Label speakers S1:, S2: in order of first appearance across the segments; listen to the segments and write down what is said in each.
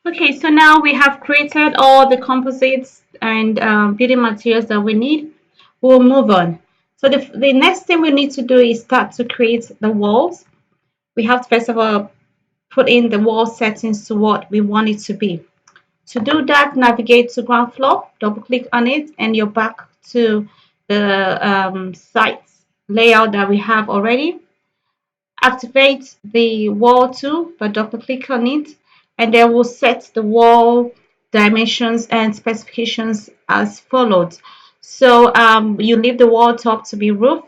S1: Okay, so now we have created all the composites and building materials that we need. We'll move on. So the next thing we need to do is start to create the walls. We have to first of all put in the wall settings to what we want it to be. To do that, navigate to ground floor, double click on it, and you're back to the site layout that we have already. Activate the wall tool by double click on it, and then we'll set the wall dimensions and specifications as followed. So you leave the wall top to be roof,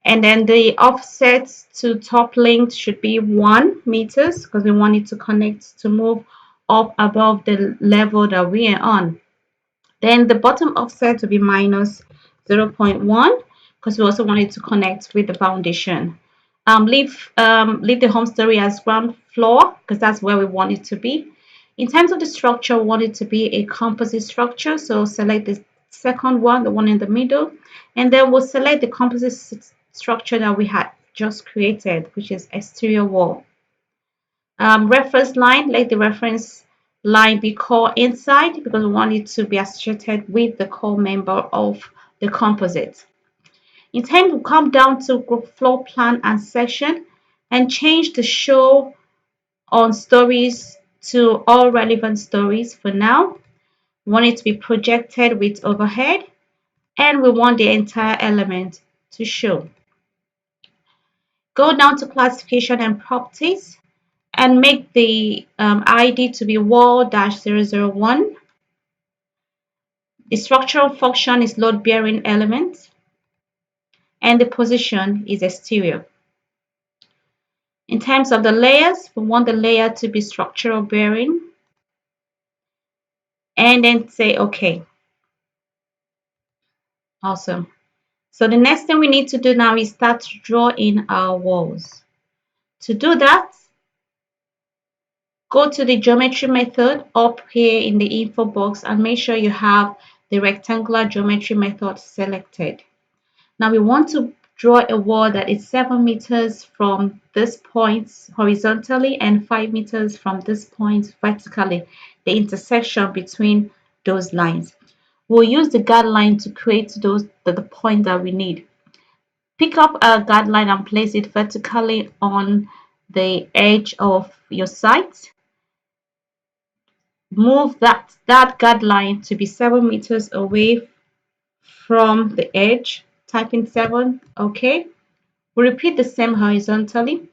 S1: and then the offset to top length should be 1 meters because we want it to connect to move up above the level that we are on. Then the bottom offset to be minus 0.1 because we also want it to connect with the foundation. Leave the home story as ground floor because that's where we want it to be. In terms of the structure, we want it to be a composite structure. So select the second one, the one in the middle, and then we'll select the composite structure that we had just created, which is exterior wall. Reference line, let the reference line be core inside because we want it to be associated with the core member of the composite. In time, we'll come down to floor plan and section and change the show on stories to all relevant stories for now. We want it to be projected with overhead, and we want the entire element to show. Go down to classification and properties and make the ID to be wall-001. The structural function is load bearing element and the position is exterior. In terms of the layers, we want the layer to be structural bearing and then say OK. Awesome. So the next thing we need to do now is start to draw in our walls. To do that, go to the geometry method up here in the info box and make sure you have the rectangular geometry method selected. Now we want to draw a wall that is 7 meters from this point horizontally and 5 meters from this point vertically, the intersection between those lines. We'll use the guideline to create the point that we need. Pick up a guideline and place it vertically on the edge of your site. Move that guideline to be 7 meters away from the edge. Type in 7, OK. We repeat the same horizontally.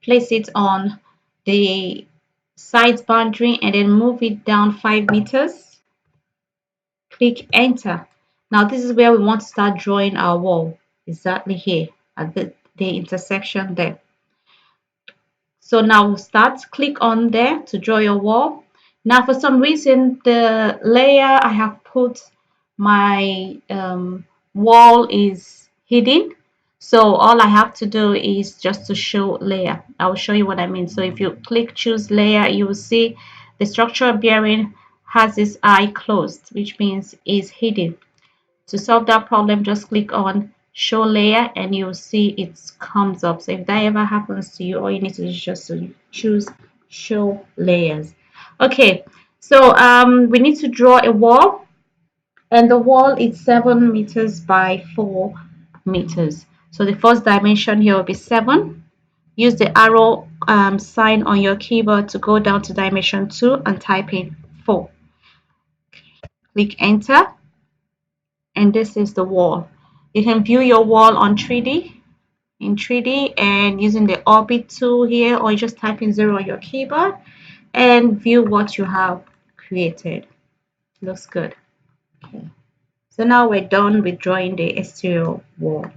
S1: Place it on the side boundary and then move it down 5 meters. Click enter. Now this is where we want to start drawing our wall, exactly here at the intersection there. So now we'll start, click on there to draw your wall. Now for some reason the layer I have put my wall is hidden. So all I have to do is just to show layer. I will show you what I mean. So if you click choose layer, you will see the structural bearing has its eye closed, which means it's hidden. To solve that problem, just click on show layer and you'll see it comes up. So if that ever happens to you, all you need to do is just to choose show layers. Okay, so we need to draw a wall, and the wall is 7 meters by 4 meters. So the first dimension here will be 7. Use the arrow sign on your keyboard to go down to dimension 2 and type in 4. Click enter, and this is the wall. You can view your wall on 3D in 3D and using the orbit tool here, or you just type in 0 on your keyboard and view what you have created. Looks good. Okay. So now we're done with drawing the exterior wall.